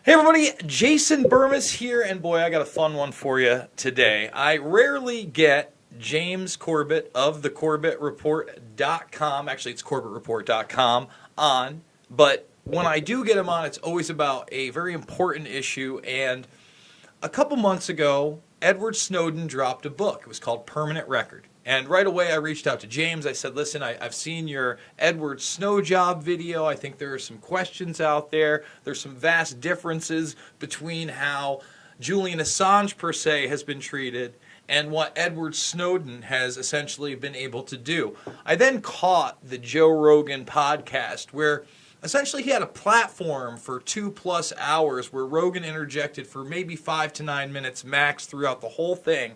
Hey everybody, Jason Burmis here, and boy, I got a fun one for you today. I rarely get James Corbett of thecorbettreport.com, actually it's corbettreport.com, on, but when I do get him on, it's always about a very important issue, and a couple months ago, Edward Snowden dropped a book. It was called Permanent Record. And right away, I reached out to James. I said, listen, I've seen your Edward Snowjob video. I think there are some questions out there. There's some vast differences between how Julian Assange, per se, has been treated and what Edward Snowden has essentially been able to do. I then caught the Joe Rogan podcast where essentially he had a platform for 2+ hours where Rogan interjected for maybe 5 to 9 minutes max throughout the whole thing.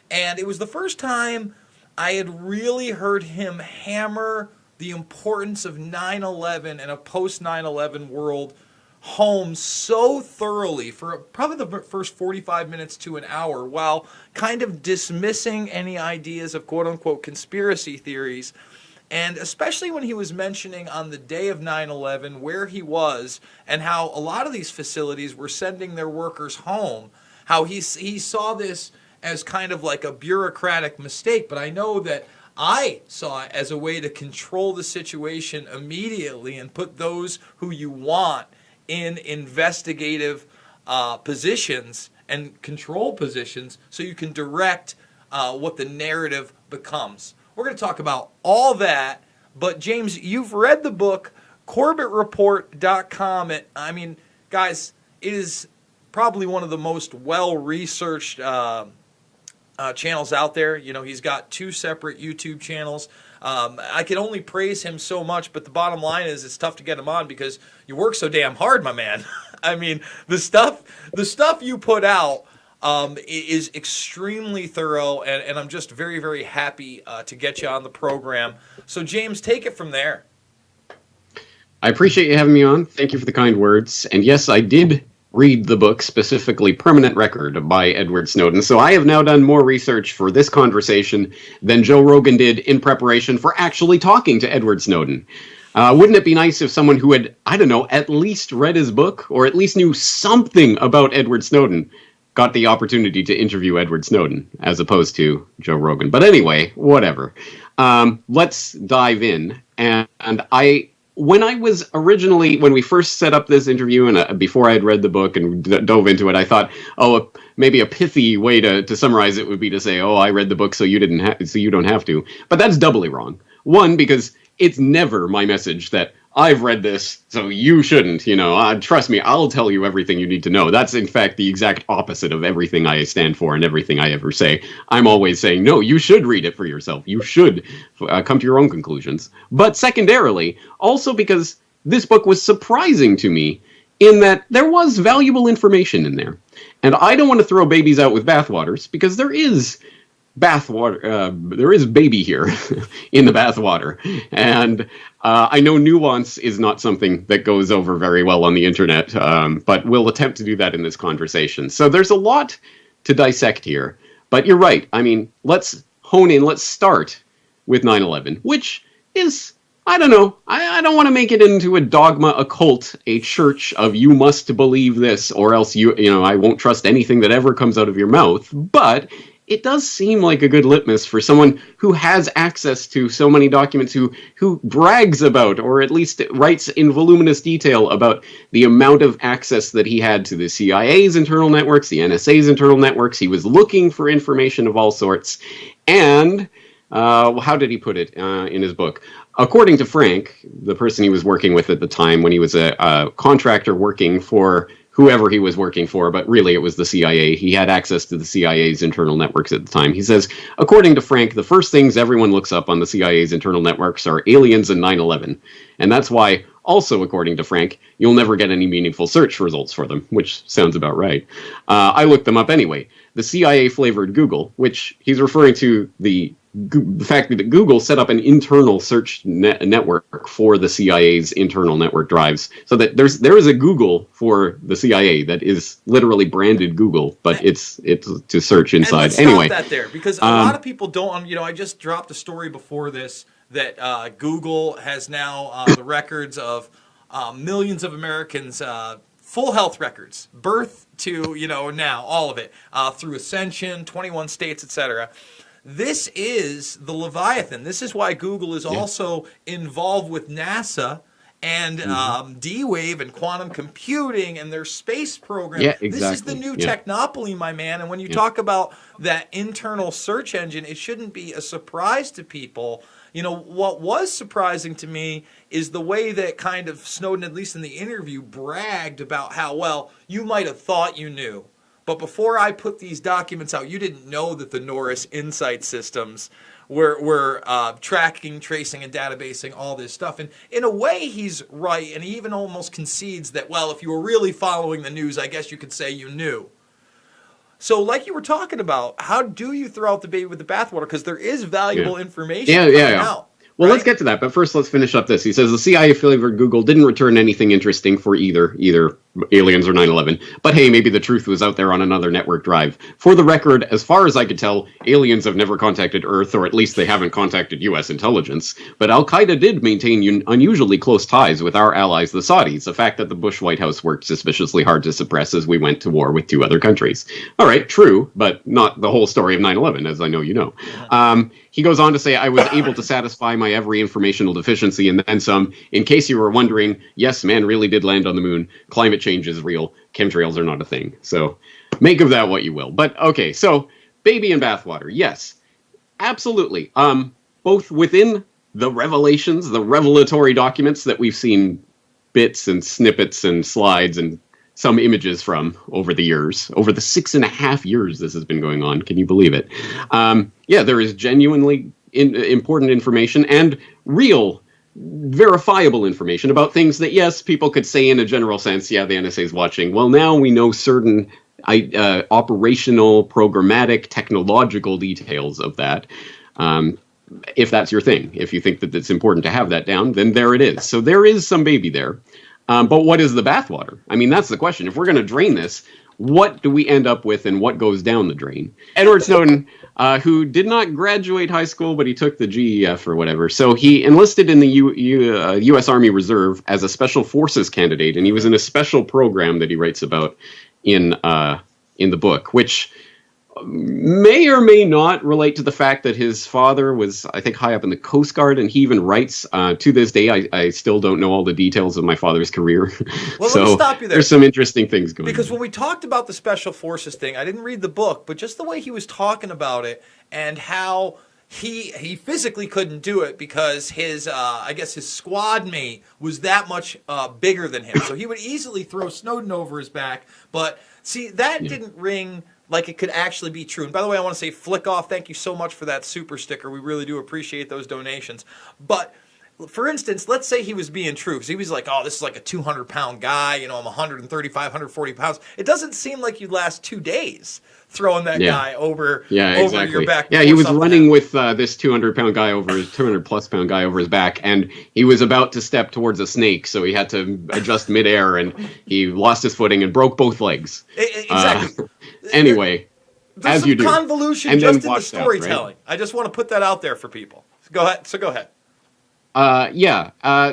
And it was the first time I had really heard him hammer the importance of 9/11 and a post 9/11 world home so thoroughly for probably the first 45 minutes to an hour, while kind of dismissing any ideas of quote-unquote conspiracy theories. And especially when he was mentioning on the day of 9/11 where he was and how a lot of these facilities were sending their workers home, how he saw this as kind of like a bureaucratic mistake, but I know that I saw it as a way to control the situation immediately and put those who you want in investigative positions and control positions so you can direct what the narrative becomes. We're going to talk about all that, but James, you've read the book, corbettreport.com. I mean, guys, it is probably one of the most well-researched channels out there. You know, he's got 2 separate YouTube channels. I can only praise him so much, but the bottom line is it's tough to get him on because you work so damn hard, my man. I mean, the stuff you put out is extremely thorough, and I'm just very, very happy to get you on the program. So, James, take it from there. I appreciate you having me on. Thank you for the kind words. And yes, I did read the book, specifically Permanent Record by Edward Snowden. So I have now done more research for this conversation than Joe Rogan did in preparation for actually talking to Edward Snowden. Wouldn't it be nice if someone who had, I don't know, at least read his book or at least knew something about Edward Snowden got the opportunity to interview Edward Snowden as opposed to Joe Rogan? But anyway, whatever. Let's dive in. And when we first set up this interview and before I had read the book and dove into it, I thought, maybe a pithy way to summarize it would be to say, I read the book so you don't have to. But that's doubly wrong. One, because it's never my message that I've read this, so you shouldn't, trust me, I'll tell you everything you need to know. That's, in fact, the exact opposite of everything I stand for and everything I ever say. I'm always saying, no, you should read it for yourself. You should come to your own conclusions. But secondarily, also because this book was surprising to me in that there was valuable information in there. And I don't want to throw babies out with bathwaters because there is there is baby here in the bathwater. And I know nuance is not something that goes over very well on the internet, but we'll attempt to do that in this conversation. So there's a lot to dissect here. But you're right. I mean, let's hone in. Let's start with 9/11, which is, I don't know. I don't want to make it into a dogma, a cult, a church of you must believe this or else I won't trust anything that ever comes out of your mouth. But it does seem like a good litmus for someone who has access to so many documents, who brags about, or at least writes in voluminous detail about the amount of access that he had to the CIA's internal networks, the NSA's internal networks. He was looking for information of all sorts. And how did he put it in his book? According to Frank, the person he was working with at the time when he was a contractor working for whoever he was working for, but really it was the CIA. He had access to the CIA's internal networks at the time. He says, according to Frank, the first things everyone looks up on the CIA's internal networks are aliens and 9/11. And that's why, also according to Frank, you'll never get any meaningful search results for them, which sounds about right. I looked them up anyway. The CIA flavored Google, which he's referring to the fact that Google set up an internal search network for the CIA's internal network drives, so that there is a Google for the CIA that is literally branded Google, but it's to search inside. And let's anyway, stop that there because a lot of people don't. I just dropped a story before this that Google has now the records of millions of Americans full health records, birth to, now, all of it, through Ascension, 21 states, etc. This is the Leviathan. This is why Google is also involved with NASA and D-Wave and quantum computing and their space program. Yeah, exactly. This is the new technopoly, my man. And when you talk about that internal search engine, it shouldn't be a surprise to people. What was surprising to me is the way that kind of Snowden, at least in the interview, bragged about how, well, you might have thought you knew. But before I put these documents out, you didn't know that the Norris Insight systems were tracking, tracing, and databasing all this stuff. And in a way, he's right. And he even almost concedes that, well, if you were really following the news, I guess you could say you knew. So like you were talking about, how do you throw out the baby with the bathwater? Because there is valuable information coming out. Well, let's get to that. But first, let's finish up this. He says the CIA flavored Google didn't return anything interesting for either aliens or 9/11. But hey, maybe the truth was out there on another network drive. For the record, as far as I could tell, aliens have never contacted Earth, or at least they haven't contacted U.S. intelligence. But Al-Qaeda did maintain unusually close ties with our allies, the Saudis, a fact that the Bush White House worked suspiciously hard to suppress as we went to war with 2 other countries. All right, true, but not the whole story of 9/11, as I know you know. He goes on to say, I was able to satisfy my every informational deficiency and then some. In case you were wondering, yes, man really did land on the moon. Climate change is real. Chemtrails are not a thing. So make of that what you will. But okay, so baby and bathwater. Yes, absolutely. Both within the revelations, the revelatory documents that we've seen bits and snippets and slides and some images from over the years, over the 6.5 years this has been going on. Can you believe it? There is genuinely important information and real, verifiable information about things that, yes, people could say in a general sense, yeah, the NSA is watching. Well, now we know certain operational, programmatic, technological details of that. If that's your thing, if you think that it's important to have that down, then there it is. So there is some baby there. But what is the bathwater? I mean, that's the question. If we're going to drain this, what do we end up with and what goes down the drain? Edward Snowden, who did not graduate high school, but he took the GEF or whatever. So he enlisted in the U.S. Army Reserve as a Special Forces candidate, and he was in a special program that he writes about in the book, which may or may not relate to the fact that his father was, I think, high up in the Coast Guard, and he even writes, to this day, I still don't know all the details of my father's career. Well, let me stop you there. There's some interesting things going on. Because when we talked about the Special Forces thing, I didn't read the book, but just the way he was talking about it and how he physically couldn't do it because his, I guess his squad mate was that much bigger than him. So he would easily throw Snowden over his back. But see, that didn't ring like it could actually be true. And by the way, I want to say Flick Off, thank you so much for that super sticker. We really do appreciate those donations. But for instance, let's say he was being true. Because he was like, oh, this is like a 200-pound guy. I'm 135, 140 pounds. It doesn't seem like you'd last 2 days throwing that guy over your back. Yeah, he was running with this 200-pound guy over his 200-plus pound guy over his back, and he was about to step towards a snake, so he had to adjust midair, and he lost his footing and broke both legs. Exactly. Anyway, there's as you do, some convolution and just then in the storytelling. Right? I just want to put that out there for people. Go ahead.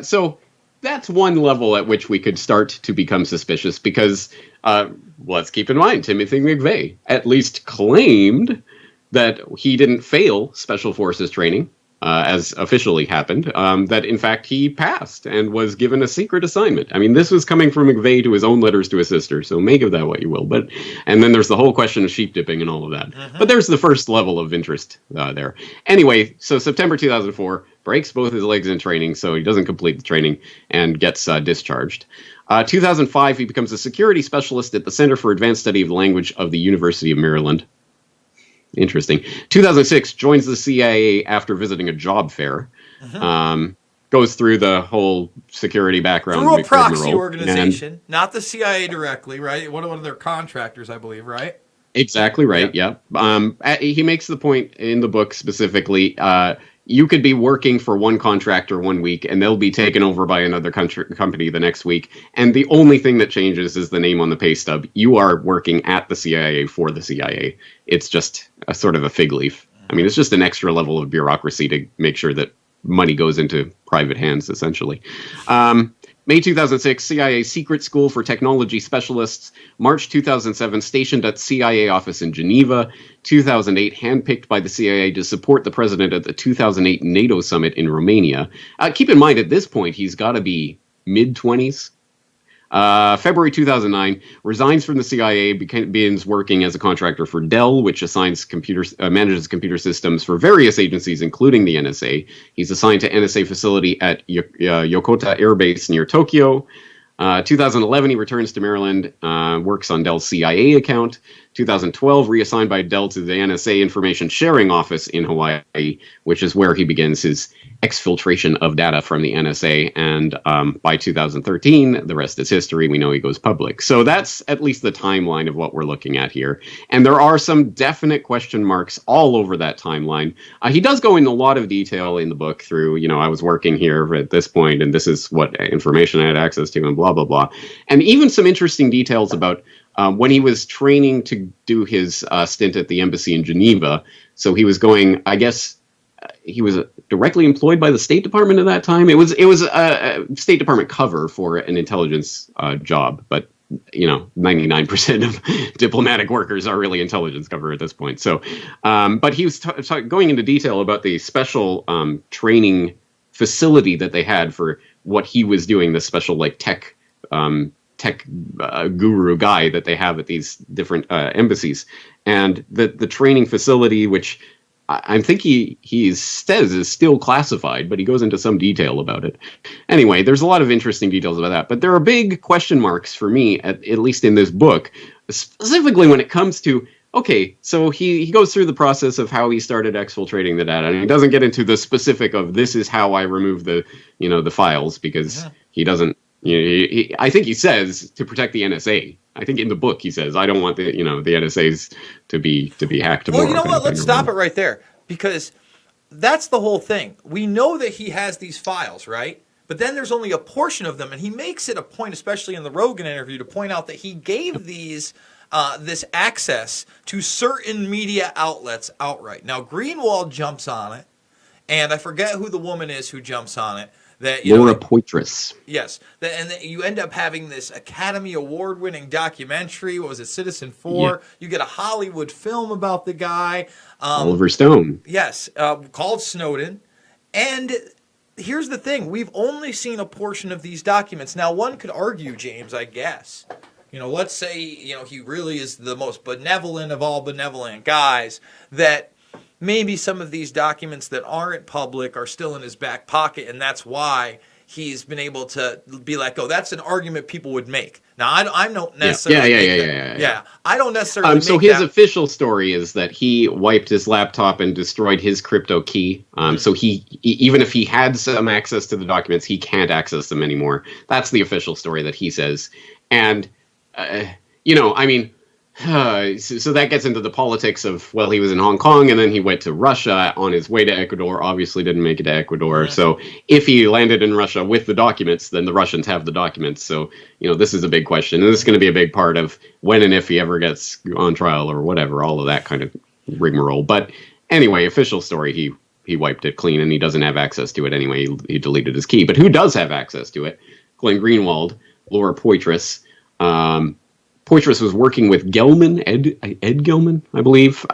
So that's one level at which we could start to become suspicious because, let's keep in mind, Timothy McVeigh at least claimed that he didn't fail Special Forces training, as officially happened, that in fact he passed and was given a secret assignment. I mean, this was coming from McVeigh to his own letters to his sister, so make of that what you will. And then there's the whole question of sheep dipping and all of that. But there's the first level of interest there. Anyway, so September 2004, breaks both his legs in training, so he doesn't complete the training and gets discharged. 2005, he becomes a security specialist at the Center for Advanced Study of the Language of the University of Maryland. Interesting. 2006, joins the CIA after visiting a job fair. Goes through the whole security background. Through a proxy organization, not the CIA directly, right? One of their contractors, I believe, right? Exactly right, yeah. He makes the point in the book specifically, you could be working for one contractor one week, and they'll be taken over by another company the next week. And the only thing that changes is the name on the pay stub. You are working at the CIA for the CIA. It's just a sort of a fig leaf. I mean, it's just an extra level of bureaucracy to make sure that money goes into private hands, essentially. May 2006, CIA Secret School for Technology Specialists. March 2007, stationed at CIA office in Geneva. 2008, handpicked by the CIA to support the president at the 2008 NATO summit in Romania. Keep in mind, at this point, he's got to be mid-20s. February 2009, resigns from the CIA, begins working as a contractor for Dell, which manages computer systems for various agencies, including the NSA. He's assigned to NSA facility at Yokota Air Base near Tokyo. 2011, he returns to Maryland, works on Dell's CIA account. 2012, reassigned by Dell to the NSA Information Sharing Office in Hawaii, which is where he begins his exfiltration of data from the NSA. And by 2013, the rest is history. We know he goes public. So that's at least the timeline of what we're looking at here. And there are some definite question marks all over that timeline. He does go into a lot of detail in the book through, I was working here at this point, and this is what information I had access to, and blah, blah, blah. And even some interesting details about when he was training to do his stint at the embassy in Geneva. So he was going, I guess, he was directly employed by the State Department at that time. It was a State Department cover for an intelligence job, but 99% of diplomatic workers are really intelligence cover at this point. So, but he was going into detail about the special training facility that they had for what he was doing, the special tech guru guy that they have at these different embassies, and the training facility, which I think he says is still classified, but he goes into some detail about it. Anyway, there's a lot of interesting details about that, but there are big question marks for me, at least in this book, specifically when it comes to, okay, so he goes through the process of how he started exfiltrating the data, and he doesn't get into the specific of this is how I remove the files, because he doesn't. I think he says to protect the NSA. I think in the book he says, I don't want the NSAs to be hacked. Well, you know what? Let's stop it right there, because that's the whole thing. We know that he has these files, right? But then there's only a portion of them, and he makes it a point, especially in the Rogan interview, to point out that he gave these this access to certain media outlets outright. Now, Greenwald jumps on it, and I forget who the woman is who jumps on it. Laura Poitras. Yes. And you end up having this Academy Award-winning documentary. What was it, Citizen 4? Yeah. You get a Hollywood film about the guy. Oliver Stone. Yes, called Snowden. And here's the thing. We've only seen a portion of these documents. Now, one could argue, James, I guess, let's say, he really is the most benevolent of all benevolent guys, that maybe some of these documents that aren't public are still in his back pocket, and that's why he's been able to be like, oh, that's an argument people would make. Now, I don't necessarily Yeah. I don't necessarily so his official story is that he wiped his laptop and destroyed his crypto key. So he even if he had some access to the documents, he can't access them anymore. That's the official story that he says. And, so that gets into the politics of, well, he was in Hong Kong and then he went to Russia on his way to Ecuador, obviously didn't make it to Ecuador. So if he landed in Russia with the documents, then the Russians have the documents. So, this is a big question. And this is going to be a big part of when and if he ever gets on trial or whatever, all of that kind of rigmarole. But anyway, official story, he wiped it clean and he doesn't have access to it anyway. He deleted his key. But who does have access to it? Glenn Greenwald, Laura Poitras. Poitras was working with Gelman, Ed Gelman, I believe,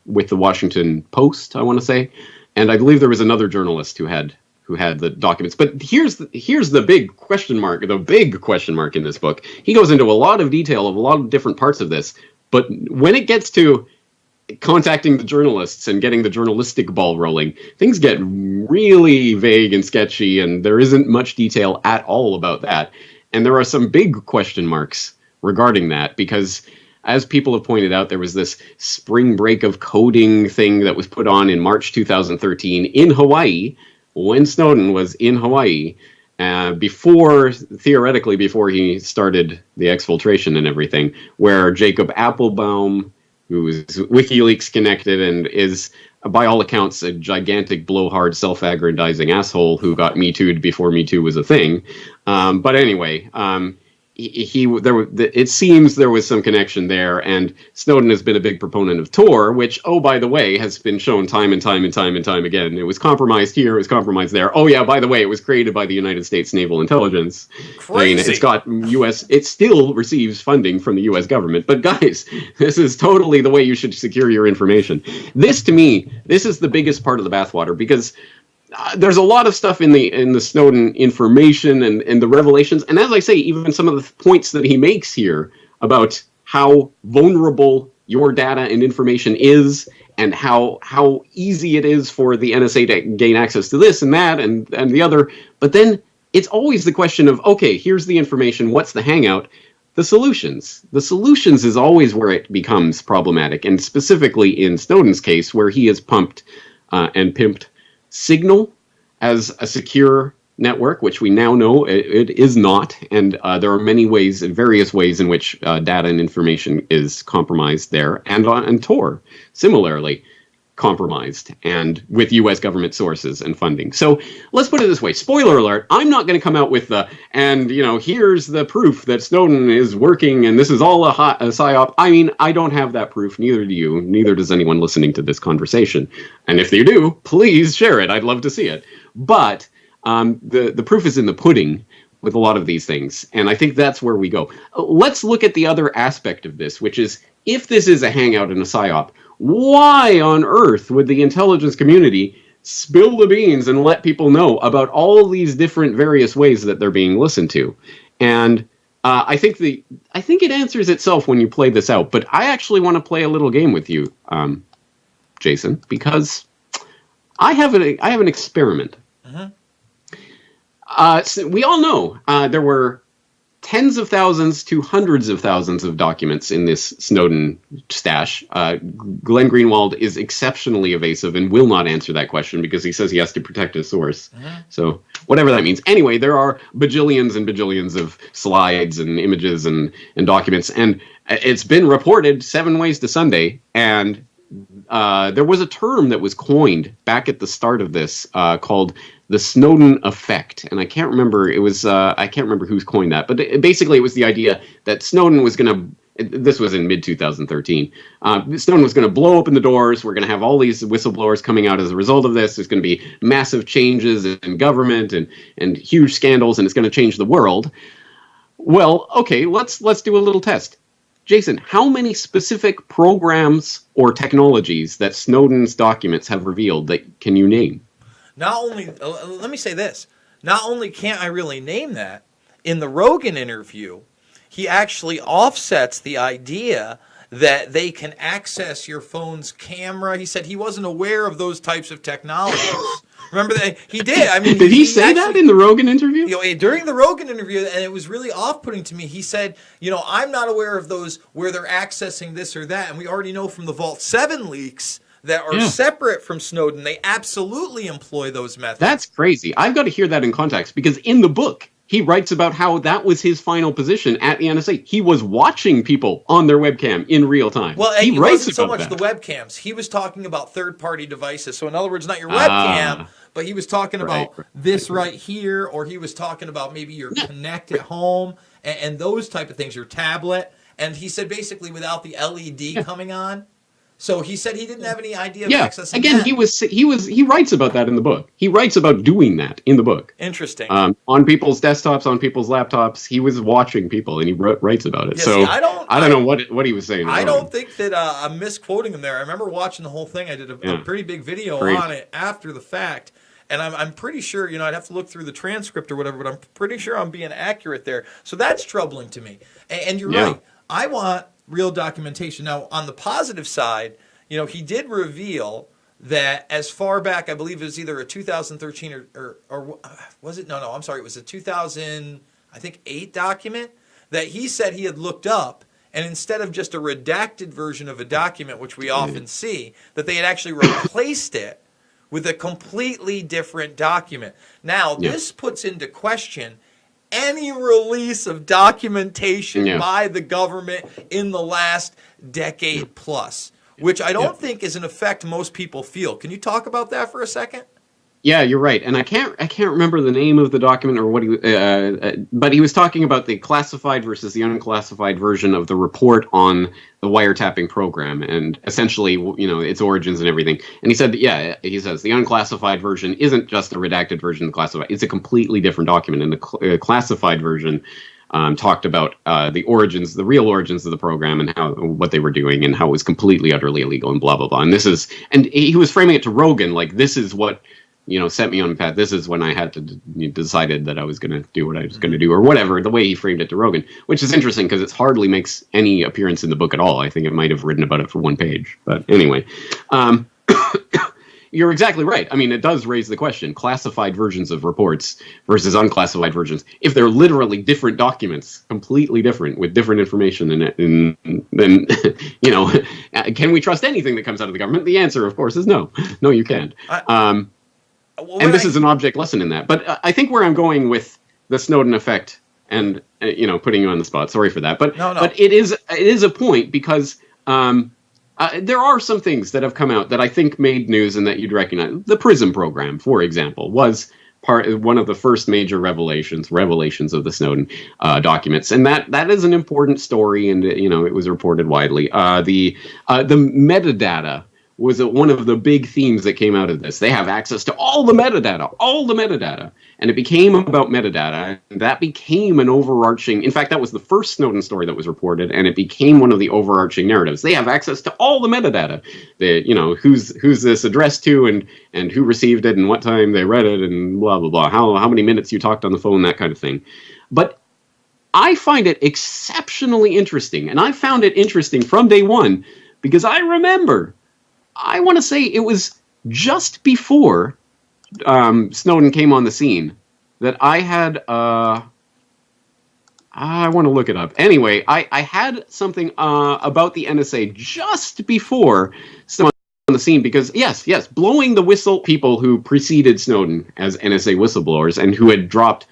with the Washington Post, I want to say, and I believe there was another journalist who had the documents. But here's the big question mark. The big question mark in this book. He goes into a lot of detail of a lot of different parts of this, but when it gets to contacting the journalists and getting the journalistic ball rolling, things get really vague and sketchy, and there isn't much detail at all about that. And there are some big question marks regarding that, because as people have pointed out, there was this spring break of coding thing that was put on in March 2013 in Hawaii, when Snowden was in Hawaii, theoretically before he started the exfiltration and everything, where Jacob Appelbaum, who is WikiLeaks connected and is, by all accounts, a gigantic blowhard, self-aggrandizing asshole who got Me Too'd before Me Too was a thing. But anyway, it seems there was some connection there, and Snowden has been a big proponent of Tor, which, oh, by the way, has been shown time and time and time and time again. It was compromised here, it was compromised there. Oh yeah, by the way, it was created by the United States Naval Intelligence. Crazy. I mean, it's got it still receives funding from the U.S. government. But guys, this is totally the way you should secure your information. This, to me, this is the biggest part of the bathwater, because there's a lot of stuff in the Snowden information and the revelations, and as I say, even some of the points that he makes here about how vulnerable your data and information is, and how easy it is for the NSA to gain access to this and that and the other. But then it's always the question of, okay, here's the information, what's the hangout? The solutions. The solutions is always where it becomes problematic, and specifically in Snowden's case, where he has pumped and pimped Signal as a secure network, which we now know it is not, and there are many ways, various ways in which data and information is compromised there, and Tor similarly compromised, and with U.S. government sources and funding. So let's put it this way: spoiler alert, I'm not going to come out with here's the proof that Snowden is working and this is all a psyop. I mean, I don't have that proof, neither do you, neither does anyone listening to this conversation. And if you do, please share it. I'd love to see it. But the proof is in the pudding with a lot of these things, and I think that's where we go. Let's look at the other aspect of this, which is, if this is a hangout and a psyop, why on earth would the intelligence community spill the beans and let people know about all these different various ways that they're being listened to? And I think it answers itself when you play this out. But I actually want to play a little game with you, Jason, because I have an experiment. So we all know there were tens of thousands to hundreds of thousands of documents in this Snowden stash. Glenn Greenwald is exceptionally evasive and will not answer that question because he says he has to protect his source. So whatever that means. Anyway, there are bajillions and bajillions of slides and images and documents. And it's been reported 7 ways to Sunday. And there was a term that was coined back at the start of this called the Snowden effect, and I can't remember. It was I can't remember who's coined that, but basically it was the idea that Snowden was going to. This was in mid 2013. Snowden was going to blow open the doors. We're going to have all these whistleblowers coming out as a result of this. There's going to be massive changes in government and huge scandals, and it's going to change the world. Well, okay, let's do a little test. Jason, how many specific programs or technologies that Snowden's documents have revealed that can you name? Not only, let me say this, not only can't I really name that, in the Rogan interview, he actually offsets the idea that they can access your phone's camera. He said he wasn't aware of those types of technologies. Remember that? He did. I mean, did he say that in the Rogan interview? During the Rogan interview, and it was really off-putting to me. He said, I'm not aware of those where they're accessing this or that. And we already know from the Vault 7 leaks that are separate from Snowden, they absolutely employ those methods. That's crazy. I've got to hear that in context, because in the book, he writes about how that was his final position at the NSA. He was watching people on their webcam in real time. Well, and it wasn't so much the webcams. He was talking about third-party devices. So in other words, not your webcam, but he was talking about this right here, or he was talking about maybe your Connect at home and those type of things, your tablet. And he said basically without the LED coming on. So he said he didn't have any idea of accessing again, that. He writes about that in the book. He writes about doing that in the book. Interesting. On people's desktops, on people's laptops, he was watching people, and he writes about it. So I don't know what he was saying. I don't think that I'm misquoting him there. I remember watching the whole thing. I did a pretty big video on it after the fact. And I'm pretty sure, I'd have to look through the transcript or whatever, but I'm pretty sure I'm being accurate there. So that's troubling to me. And you're right. I want real documentation. Now, on the positive side, he did reveal that as far back, I believe it was either a 2013 or was it? No, I'm sorry. It was a 2008 document that he said he had looked up, and instead of just a redacted version of a document, which we often see, that they had actually replaced it with a completely different document. Now, this puts into question any release of documentation by the government in the last decade plus, which I don't think is an effect most people feel. Can you talk about that for a second? Yeah, you're right, and I can't remember the name of the document or what he, but he was talking about the classified versus the unclassified version of the report on the wiretapping program, and essentially, its origins and everything. And he said, he says the unclassified version isn't just a redacted version of the classified; it's a completely different document. And the classified version talked about the origins, the real origins of the program, and what they were doing, and how it was completely, utterly illegal, and blah blah blah. And he was framing it to Rogan like, this is what set me on the path. This is when I had to decided that I was going to do what I was going to do, or whatever, the way he framed it to Rogan, which is interesting because it hardly makes any appearance in the book at all. I think it might have written about it for one page. But anyway, you're exactly right. I mean, it does raise the question, classified versions of reports versus unclassified versions. If they're literally different documents, completely different, with different information in it, then, can we trust anything that comes out of the government? The answer, of course, is no. No, you can't. And this is an object lesson in that. But I think where I'm going with the Snowden effect, and putting you on the spot, sorry for that, but but it is a point, because there are some things that have come out that I think made news and that you'd recognize. The PRISM program, for example, was one of the first major revelations of the Snowden documents, and that is an important story, and it was reported widely. The metadata was one of the big themes that came out of this. They have access to all the metadata. And it became about metadata. And that became an overarching, in fact, that was the first Snowden story that was reported, and it became one of the overarching narratives. They have access to all the metadata. Who's this addressed to, and who received it, and what time they read it, and blah, blah, blah. How many minutes you talked on the phone, that kind of thing. But I find it exceptionally interesting. And I found it interesting from day one, because I remember, I want to say it was just before Snowden came on the scene that I had, I want to look it up. Anyway, I had something about the NSA just before Snowden on the scene, because, yes, blowing the whistle, people who preceded Snowden as NSA whistleblowers and who had dropped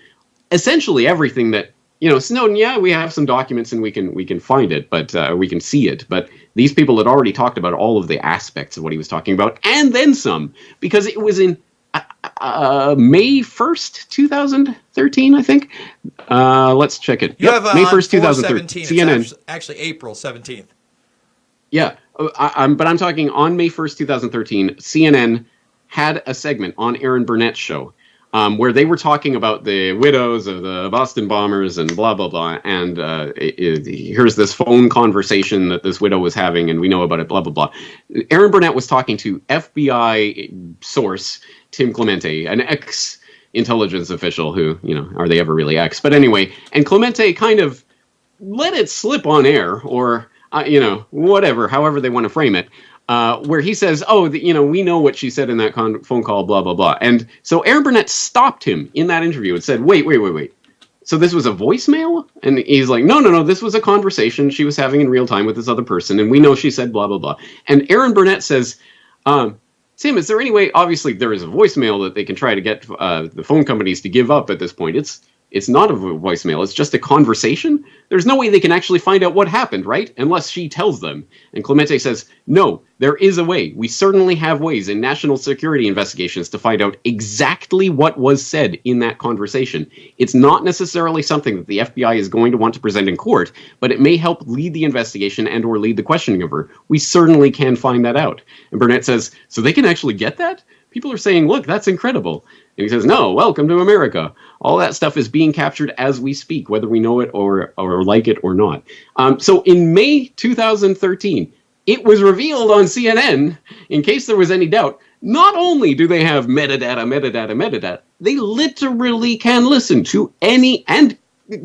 essentially everything that, Snowden, we have some documents and we can find it, but we can see it. But these people had already talked about all of the aspects of what he was talking about, and then some, because it was in May 1st, 2013, I think. Let's check it. You have May 1st, 2013. CNN. It's actually April 17th. Yeah, but I'm talking on May 1st, 2013, CNN had a segment on Aaron Burnett's show, where they were talking about the widows of the Boston bombers and blah, blah, blah. And here's this phone conversation that this widow was having, and we know about it, blah, blah, blah. Aaron Burnett was talking to FBI source Tim Clemente, an ex-intelligence official who, are they ever really ex? But anyway, and Clemente kind of let it slip on air, or, whatever, however they want to frame it. Where he says, we know what she said in that phone call, blah, blah, blah. And so Aaron Burnett stopped him in that interview and said, wait. So this was a voicemail? And he's like, no, this was a conversation she was having in real time with this other person, and we know she said blah, blah, blah. And Aaron Burnett says, Tim, is there any way, obviously there is a voicemail that they can try to get the phone companies to give up at this point. It's not a voicemail. It's just a conversation. There's no way they can actually find out what happened, right? Unless she tells them. And Clemente says, no, there is a way. We certainly have ways in national security investigations to find out exactly what was said in that conversation. It's not necessarily something that the FBI is going to want to present in court, but it may help lead the investigation and or lead the questioning of her. We certainly can find that out. And Burnett says, so they can actually get that? People are saying, look, that's incredible. And he says, no, welcome to America. All that stuff is being captured as we speak, whether we know it or like it or not. So in May 2013, it was revealed on CNN, in case there was any doubt, not only do they have metadata, they literally can listen to any and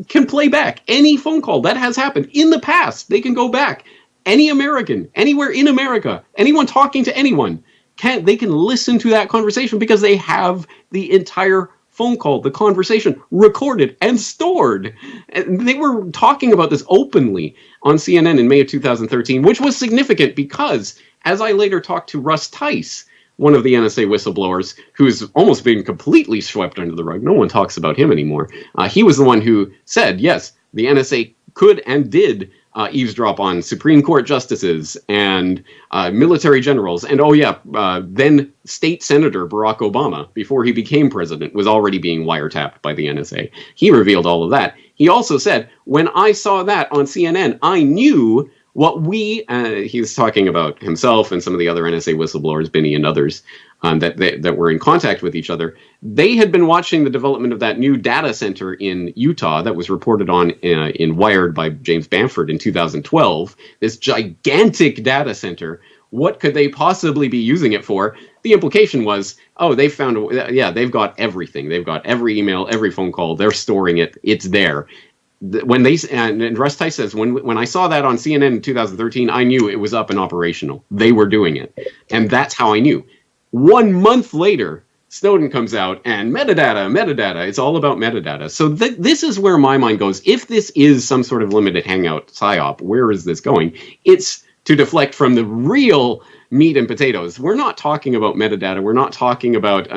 can play back any phone call that has happened in the past. They can go back. Any American, anywhere in America, anyone talking to anyone, they can listen to that conversation because they have the entire phone call, the conversation, recorded and stored. And they were talking about this openly on CNN in May of 2013, which was significant because, as I later talked to Russ Tice, one of the NSA whistleblowers, who's almost been completely swept under the rug, no one talks about him anymore, he was the one who said, yes, the NSA could and did eavesdrop on Supreme Court justices and military generals. And then state senator Barack Obama, before he became president, was already being wiretapped by the NSA. He revealed all of that. He also said, when I saw that on CNN, I knew what he was talking about himself and some of the other NSA whistleblowers, Binney and others, that were in contact with each other. They had been watching the development of that new data center in Utah that was reported on in Wired by James Bamford in 2012. This gigantic data center. What could they possibly be using it for? The implication was, they've got everything. They've got every email, every phone call. They're storing it. It's there. When and Russ Tice says, when I saw that on CNN in 2013, I knew it was up and operational. They were doing it. And that's how I knew. 1 month later, Snowden comes out and metadata. It's all about metadata. So this is where my mind goes. If this is some sort of limited hangout psyop, where is this going? It's to deflect from the real meat and potatoes. We're not talking about metadata. We're not talking about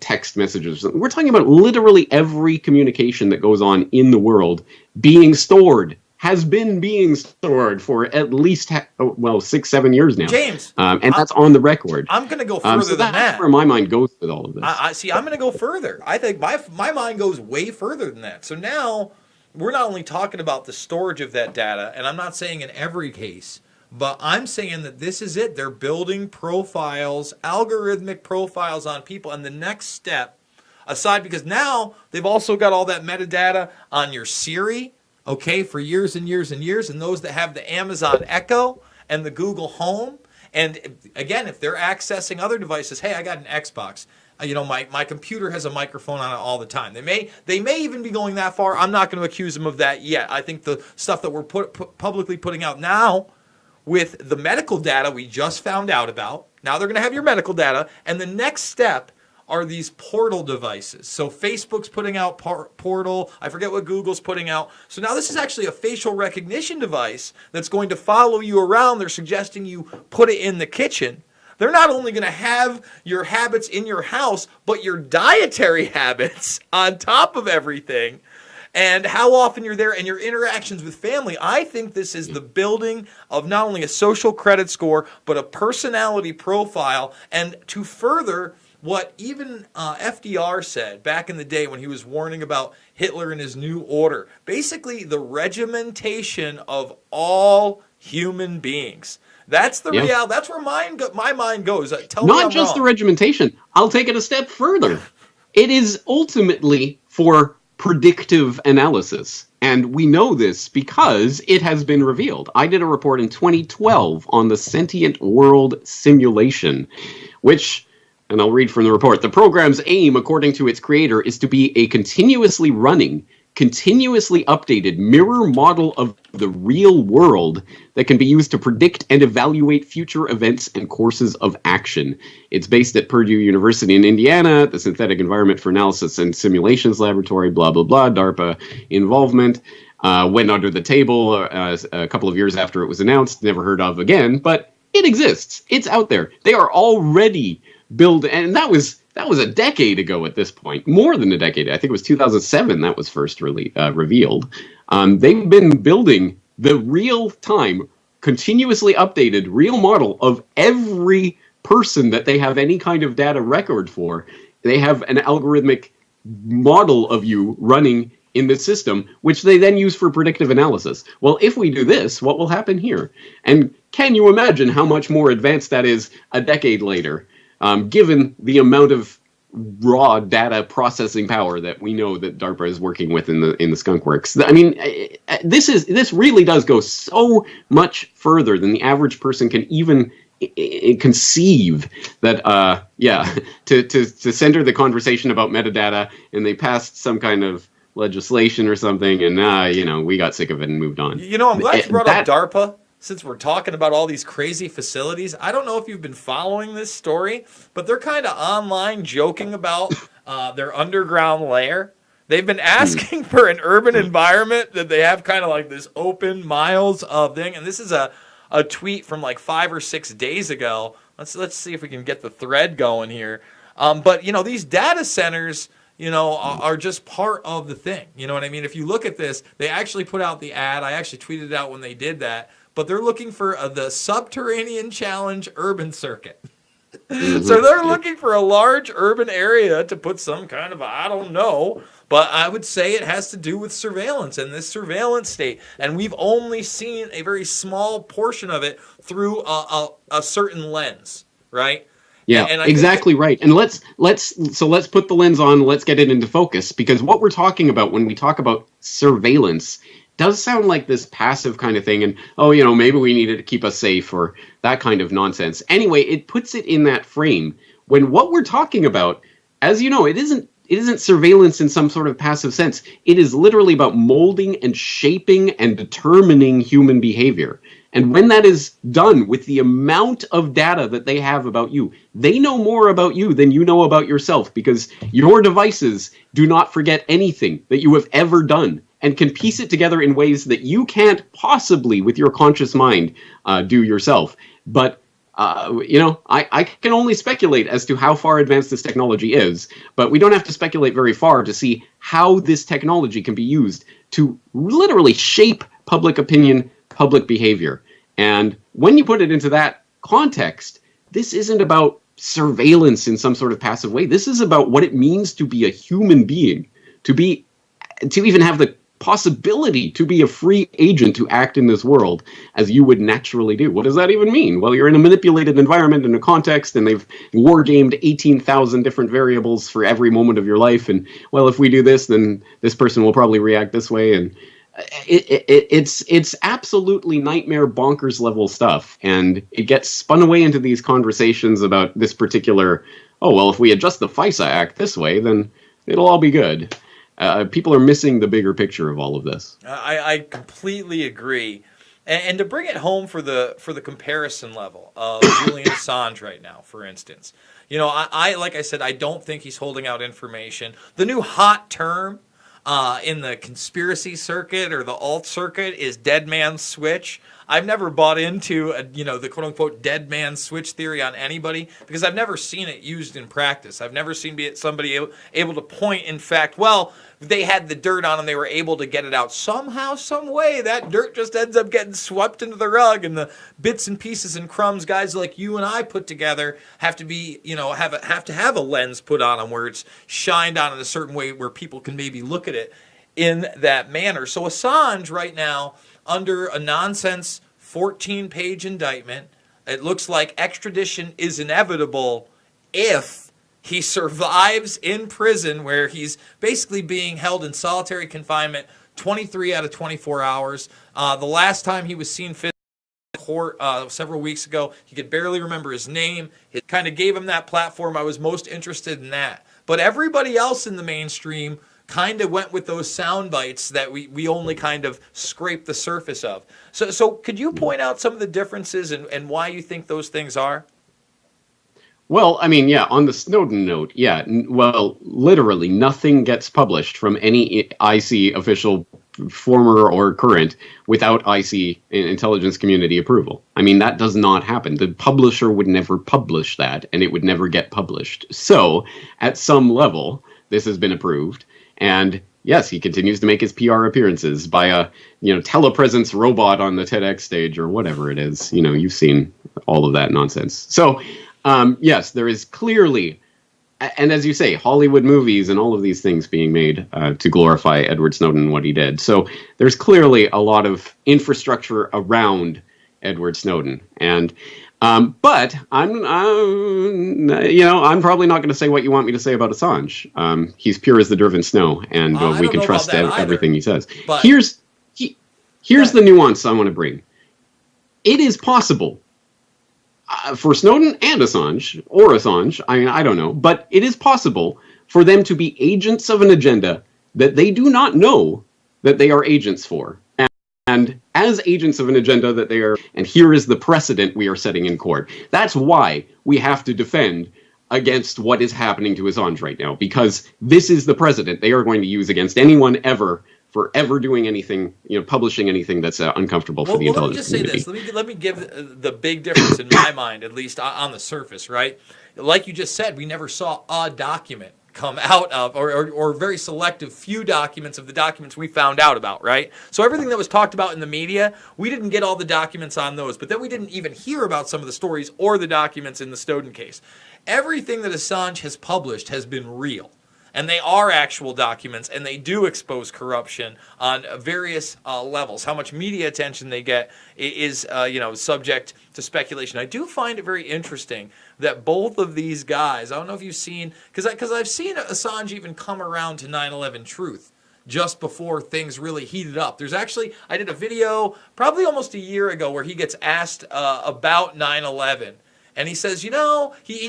text messages. We're talking about literally every communication that goes on in the world being stored, has been being stored for at least 6-7 years now. James, and that's on the record. I'm going to go further than that. That's where my mind goes with all of this. I'm going to go further. I think my mind goes way further than that. So now we're not only talking about the storage of that data, and I'm not saying in every case, but I'm saying that this is it. They're building profiles, algorithmic profiles on people. And the next step, aside, because now they've also got all that metadata on your Siri, okay, for years and years and years, and those that have the Amazon Echo and the Google Home. And again, if they're accessing other devices, hey, I got an Xbox. My computer has a microphone on it all the time. They may even be going that far. I'm not going to accuse them of that yet. I think the stuff that we're publicly putting out now, with the medical data we just found out about. Now they're going to have your medical data. And the next step are these portal devices. So Facebook's putting out Portal. I forget what Google's putting out. So now this is actually a facial recognition device that's going to follow you around. They're suggesting you put it in the kitchen. They're not only going to have your habits in your house, but your dietary habits on top of everything. And how often you're there and your interactions with family. I think this is the building of not only a social credit score, but a personality profile. And to further what even FDR said back in the day when he was warning about Hitler and his new order. Basically, the regimentation of all human beings. That's the reality. That's where my mind goes. Tell me I'm Not just wrong. the regimentation. I'll take it a step further. It is ultimately for predictive analysis. And we know this because it has been revealed. I did a report in 2012 on the sentient world simulation, which, and I'll read from the report, the program's aim, according to its creator, is to be a continuously running, continuously updated mirror model of the real world that can be used to predict and evaluate future events and courses of action. It's based at Purdue University in Indiana, the Synthetic Environment for Analysis and Simulations Laboratory, blah, blah, blah, DARPA involvement. Went under the table a couple of years after it was announced, never heard of again, but it exists. It's out there. They are already building, and that was a decade ago at this point, more than a decade. I think it was 2007 that was first revealed. They've been building the real-time, continuously updated real model of every person that they have any kind of data record for. They have an algorithmic model of you running in the system, which they then use for predictive analysis. Well, if we do this, what will happen here? And can you imagine how much more advanced that is a decade later, given the amount of raw data processing power that we know that DARPA is working with in the skunk works? I mean, this really does go so much further than the average person can even conceive. That to center the conversation about metadata, and they passed some kind of legislation or something, and we got sick of it and moved on. I'm glad you brought up DARPA. Since we're talking about all these crazy facilities, I don't know if you've been following this story, but they're kind of online joking about their underground lair. They've been asking for an urban environment that they have kind of like this open miles of thing. And this is a tweet from like 5 or 6 days ago. Let's see if we can get the thread going here. But these data centers, are just part of the thing. You know what I mean? If you look at this, they actually put out the ad. I actually tweeted it out when they did that. But they're looking for the Subterranean Challenge Urban Circuit. So they're looking for a large urban area to put some kind of, I don't know, but I would say it has to do with surveillance and this surveillance state. And we've only seen a very small portion of it through a certain lens, right? Yeah, and exactly right. And let's put the lens on, let's get it into focus, because what we're talking about when we talk about surveillance does sound like this passive kind of thing, and maybe we needed to keep us safe or that kind of nonsense. Anyway, it puts it in that frame when what we're talking about, as you know, it isn't surveillance in some sort of passive sense. It is literally about molding and shaping and determining human behavior. And when that is done with the amount of data that they have about you, they know more about you than you know about yourself, because your devices do not forget anything that you have ever done and can piece it together in ways that you can't possibly, with your conscious mind, do yourself. But, I can only speculate as to how far advanced this technology is, but we don't have to speculate very far to see how this technology can be used to literally shape public opinion, public behavior. And when you put it into that context, this isn't about surveillance in some sort of passive way. This is about what it means to be a human being, to even have the possibility to be a free agent to act in this world as you would naturally do. What does that even mean? Well, you're in a manipulated environment, in a context, and they've war-gamed 18,000 different variables for every moment of your life. And, well, if we do this, then this person will probably react this way. And it's absolutely nightmare bonkers level stuff. And it gets spun away into these conversations about this particular, if we adjust the FISA Act this way, then it'll all be good. People are missing the bigger picture of all of this. I completely agree, and to bring it home for the comparison level of Julian Assange right now, for instance, I like I said, I don't think he's holding out information. The new hot term in the conspiracy circuit or the alt circuit is dead man's switch. I've never bought into the quote unquote dead man's switch theory on anybody, because I've never seen it used in practice. I've never seen somebody able to point, in fact, they had the dirt on them, they were able to get it out somehow, some way. That dirt just ends up getting swept into the rug, and the bits and pieces and crumbs guys like you and I put together have to be, have to have a lens put on them where it's shined on in a certain way where people can maybe look at it in that manner. So Assange right now, under a nonsense 14-page indictment, it looks like extradition is inevitable if he survives in prison, where he's basically being held in solitary confinement 23 out of 24 hours. The last time he was seen physically in court several weeks ago, he could barely remember his name. It kind of gave him that platform. I was most interested in that. But everybody else in the mainstream kind of went with those sound bites that we only kind of scraped the surface of. So could you point out some of the differences and why you think those things are? Well, I mean, on the Snowden note, literally nothing gets published from any IC official, former or current, without IC intelligence community approval. I mean, that does not happen. The publisher would never publish that, and it would never get published. So, at some level, this has been approved. And yes, he continues to make his PR appearances by a, telepresence robot on the TEDx stage or whatever it is. You've seen all of that nonsense. So, yes, there is clearly, and as you say, Hollywood movies and all of these things being made to glorify Edward Snowden and what he did. So there's clearly a lot of infrastructure around Edward Snowden. And but I'm probably not going to say what you want me to say about Assange. He's pure as the driven snow, and we can trust everything he says. But here's the nuance I want to bring. It is possible for Snowden and Assange, I don't know, but it is possible for them to be agents of an agenda that they do not know that they are agents for. And as agents of an agenda that they are, and here is the precedent we are setting in court. That's why we have to defend against what is happening to Assange right now, because this is the precedent they are going to use against anyone ever for ever doing anything, publishing anything that's uncomfortable for the intelligence community. Let me just say this. Let me give the big difference in my mind, at least on the surface, right? Like you just said, we never saw a document come out of, or very selective few documents of the documents we found out about, right? So everything that was talked about in the media, we didn't get all the documents on those, but then we didn't even hear about some of the stories or the documents in the Snowden case. Everything that Assange has published has been real. And they are actual documents, and they do expose corruption on various levels. How much media attention they get is, subject to speculation. I do find it very interesting that both of these guys, I don't know if you've seen, because I've seen Assange even come around to 9/11 Truth just before things really heated up. There's actually, I did a video probably almost a year ago where he gets asked about 9/11, and he says, he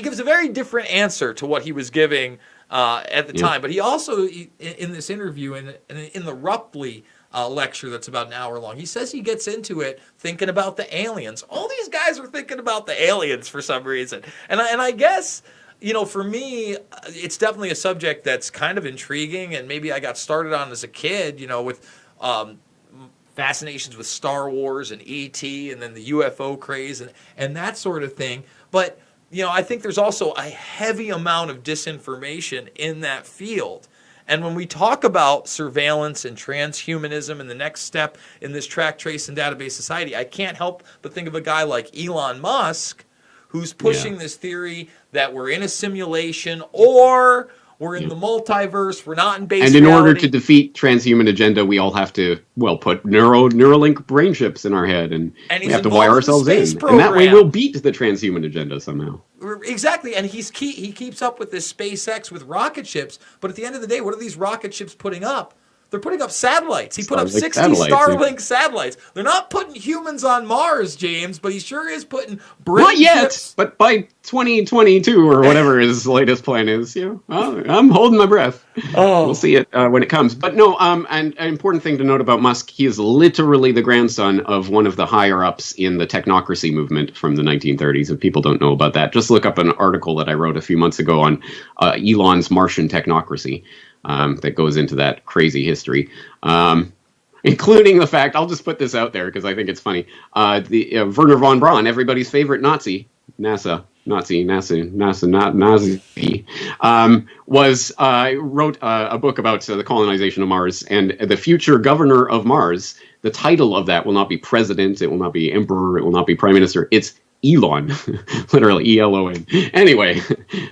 gives a very different answer to what he was giving at the time. But he also, in this interview, in the Rupley lecture that's about an hour long, he says he gets into it thinking about the aliens. All these guys are thinking about the aliens for some reason. And I guess, for me, it's definitely a subject that's kind of intriguing, and maybe I got started on as a kid, with fascinations with Star Wars and E.T. and then the UFO craze and that sort of thing. But I think there's also a heavy amount of disinformation in that field. And when we talk about surveillance and transhumanism and the next step in this track, trace, and database society, I can't help but think of a guy like Elon Musk, who's pushing this theory that we're in a simulation or we're in the multiverse, we're not in base reality. And in order to defeat transhuman agenda, we all have to, put Neuralink brain chips in our head, and we have to wire ourselves in. And that way we'll beat the transhuman agenda somehow. Exactly, and he keeps up with this SpaceX with rocket ships, but at the end of the day, what are these rocket ships putting up? They're putting up satellites. He put up 60 Starlink satellites. They're not putting humans on Mars, James, but he sure is putting brain Not yet, chips. But by 2022 or whatever his latest plan is, I'm holding my breath. We'll see it when it comes. But no, and an important thing to note about Musk, he is literally the grandson of one of the higher-ups in the technocracy movement from the 1930s. If people don't know about that, just look up an article that I wrote a few months ago on Elon's Martian technocracy. That goes into that crazy history, including the fact, I'll just put this out there because I think it's funny, Werner von Braun, everybody's favorite Nazi, Nazi, wrote a book about the colonization of Mars, and the future governor of Mars, the title of that will not be president, it will not be emperor, it will not be prime minister, it's Elon, literally Elon. Anyway,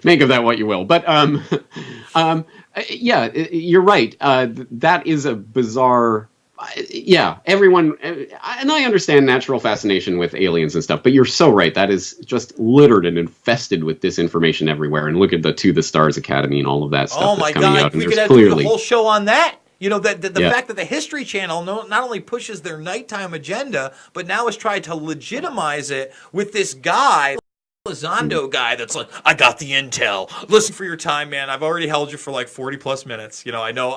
make of that what you will. But yeah, you're right. That is a bizarre. Everyone, and I understand natural fascination with aliens and stuff, but you're so right. That is just littered and infested with disinformation everywhere. And look at the the Stars Academy and all of that stuff. Oh my God, we could have a whole show on that. The fact that the History Channel not only pushes their nighttime agenda, but now has tried to legitimize it with this guy, Elizondo guy, that's like, I got the intel. Listen for your time, man. I've already held you for like 40 plus minutes. I know.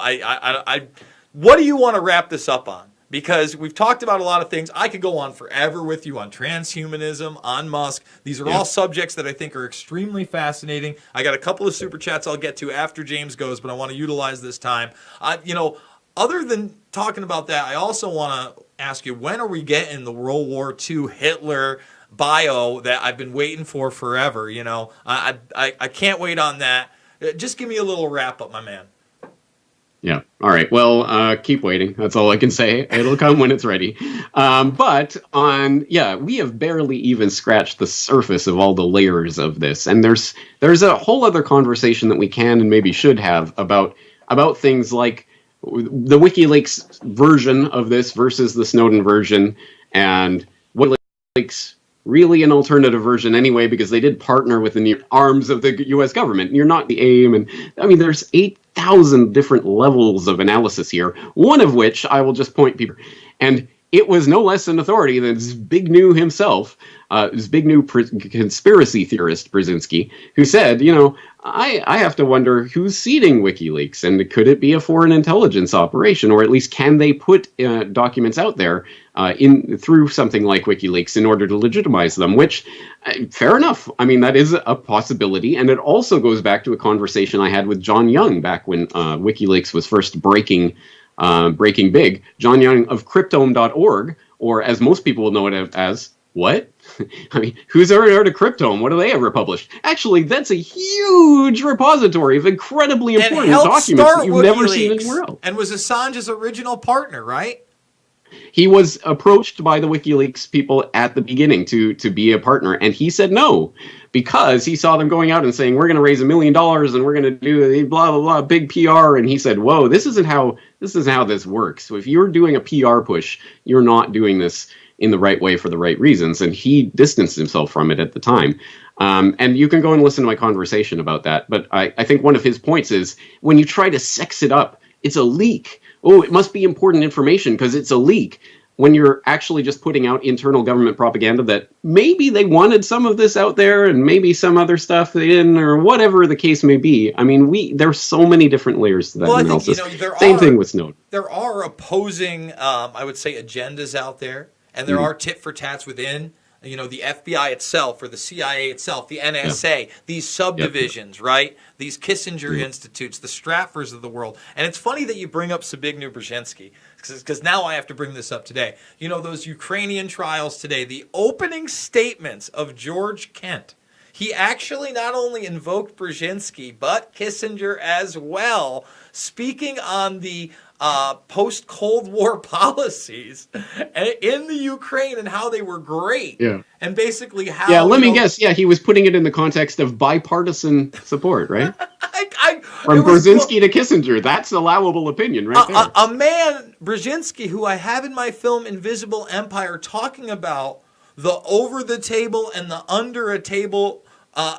What do you want to wrap this up on? Because we've talked about a lot of things. I could go on forever with you on transhumanism, on Musk. These are all subjects that I think are extremely fascinating. I got a couple of super chats I'll get to after James goes, but I want to utilize this time. Other than talking about that, I also want to ask you, when are we getting the World War II Hitler bio that I've been waiting for forever? I can't wait on that. Just give me a little wrap up, my man. Yeah. All right. Well, keep waiting. That's all I can say. It'll come when it's ready. But we have barely even scratched the surface of all the layers of this. And there's a whole other conversation that we can and maybe should have about things like the WikiLeaks version of this versus the Snowden version, and WikiLeaks really an alternative version anyway, because they did partner with the arms of the U.S. government. You're not the aim. And I mean, there's 8,000 different levels of analysis here, one of which I will just point people. And it was no less an authority than Zbigniew himself, Zbigniew conspiracy theorist Brzezinski, who said, I have to wonder who's seeding WikiLeaks, and could it be a foreign intelligence operation, or at least can they put documents out there through something like WikiLeaks in order to legitimize them, which, fair enough. I mean, that is a possibility, and it also goes back to a conversation I had with John Young back when WikiLeaks was first breaking big. John Young of Cryptome.org, or as most people will know it as what? I mean, who's ever heard of Cryptome? What do they ever publish? Actually, that's a huge repository of incredibly important documents that you've never seen anywhere else. And was Assange's original partner, right? He was approached by the WikiLeaks people at the beginning to be a partner, and he said no, because he saw them going out and saying, we're going to raise $1 million and we're going to do blah, blah, blah, big PR. And he said, whoa, this isn't how this works. So if you're doing a PR push, you're not doing this in the right way for the right reasons. And he distanced himself from it at the time. And you can go and listen to my conversation about that. But I think one of his points is, when you try to sex it up, it's a leak. Oh, it must be important information because it's a leak. When you're actually just putting out internal government propaganda that maybe they wanted some of this out there and maybe some other stuff they didn't, or whatever the case may be. I mean, there's so many different layers to that analysis. Same thing with Snowden. There are opposing, I would say, agendas out there, and there are tit for tats within. The FBI itself, or the CIA itself, the NSA, these subdivisions, right? These Kissinger Institutes, the Straffers of the world. And it's funny that you bring up Zbigniew Brzezinski, because now I have to bring this up today. Those Ukrainian trials today, the opening statements of George Kent, he actually not only invoked Brzezinski, but Kissinger as well, speaking on the post-Cold War policies in the Ukraine and how they were great. Yeah. And basically how... Yeah, let me guess. Yeah, he was putting it in the context of bipartisan support, right? From Brzezinski to Kissinger. That's allowable opinion right there. A man, Brzezinski, who I have in my film Invisible Empire, talking about the over-the-table and the under-a-table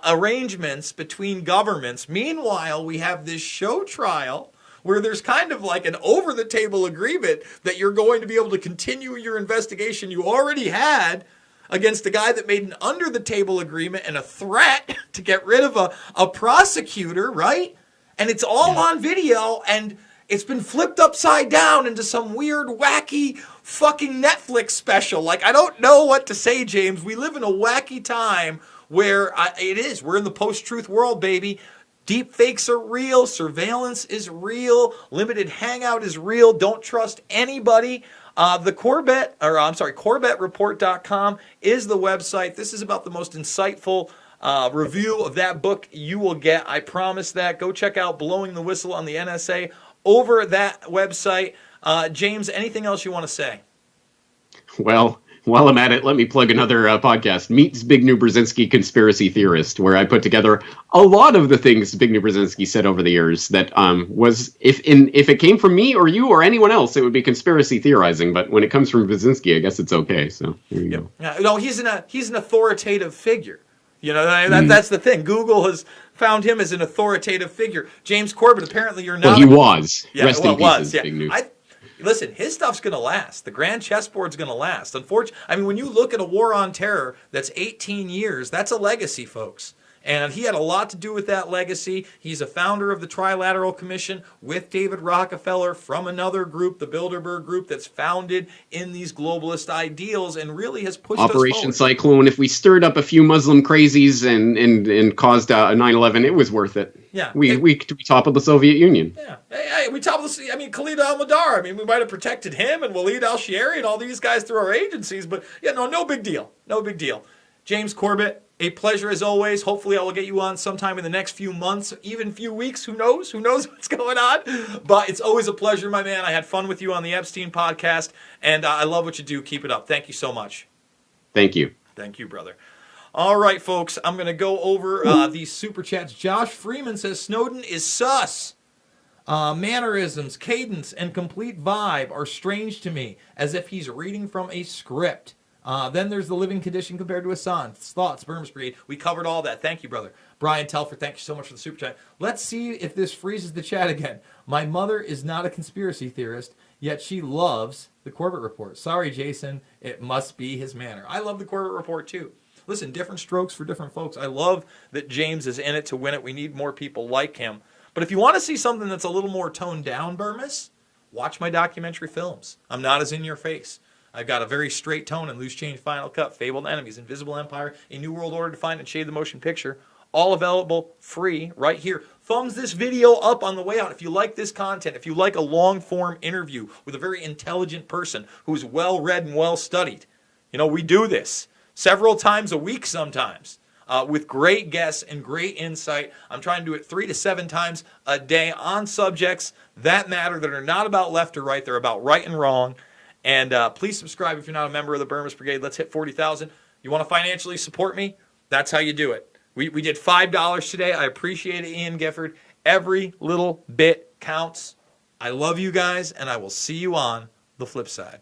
arrangements between governments. Meanwhile, we have this show trial where there's kind of like an over-the-table agreement that you're going to be able to continue your investigation you already had against a guy that made an under-the-table agreement and a threat to get rid of a prosecutor, right? And it's all on video, and it's been flipped upside down into some weird, wacky, fucking Netflix special. Like, I don't know what to say, James. We live in a wacky time where we're in the post-truth world, baby. Deep fakes are real. Surveillance is real. Limited hangout is real. Don't trust anybody. CorbettReport.com is the website. This is about the most insightful review of that book you will get. I promise that. Go check out Blowing the Whistle on the NSA over that website. James, anything else you want to say? Well, while I'm at it, let me plug another podcast, Meet Zbigniew Brzezinski, Conspiracy Theorist, where I put together a lot of the things Zbigniew Brzezinski said over the years that was, if it came from me or you or anyone else, it would be conspiracy theorizing. But when it comes from Brzezinski, I guess it's okay. So there you go. No, he's an authoritative figure. That's the thing. Google has found him as an authoritative figure. James Corbett, apparently you're not. Well, he was. Yeah, Rest in peace, Zbigniew. Listen, his stuff's going to last. The grand chessboard's going to last. Unfortunately, when you look at a war on terror that's 18 years, that's a legacy, folks. And he had a lot to do with that legacy. He's a founder of the Trilateral Commission with David Rockefeller from another group, the Bilderberg Group, that's founded in these globalist ideals and really has pushed Operation us forward. Cyclone. If we stirred up a few Muslim crazies and caused a 9/11, it was worth it. Yeah, we toppled the Soviet Union. Yeah, we toppled Khalid al-Mihdhar. We might have protected him and Walid al-Shiari and all these guys through our agencies, but no big deal. No big deal. James Corbett, a pleasure as always. Hopefully I will get you on sometime in the next few months, even few weeks. Who knows? Who knows what's going on? But it's always a pleasure, my man. I had fun with you on the Epstein podcast, and I love what you do. Keep it up. Thank you so much. Thank you. Thank you, brother. All right, folks. I'm going to go over these super chats. Josh Freeman says, Snowden is sus. Mannerisms, cadence, and complete vibe are strange to me, as if he's reading from a script. Then there's the living condition compared to Assange. Thoughts, Burm's Breed. We covered all that. Thank you, brother. Brian Telford, thank you so much for the super chat. Let's see if this freezes the chat again. My mother is not a conspiracy theorist, yet she loves the Corbett Report. Sorry, Jason. It must be his manner. I love the Corbett Report, too. Listen, different strokes for different folks. I love that James is in it to win it. We need more people like him. But if you want to see something that's a little more toned down, Burmis, watch my documentary films. I'm not as in your face. I've got a very straight tone in Loose Change, Final Cut, Fabled Enemies, Invisible Empire, A New World Order Defined, and Shade the Motion Picture. All available free right here. Thumbs this video up on the way out if you like this content, if you like a long-form interview with a very intelligent person who's well-read and well-studied. We do this. several times a week sometimes, with great guests and great insight. I'm trying to do it 3 to 7 times a day on subjects that matter, that are not about left or right. They're about right and wrong. And please subscribe if you're not a member of the Burmese Brigade. Let's hit 40,000. You want to financially support me? That's how you do it. We did $5 today. I appreciate it, Ian Gifford. Every little bit counts. I love you guys, and I will see you on the flip side.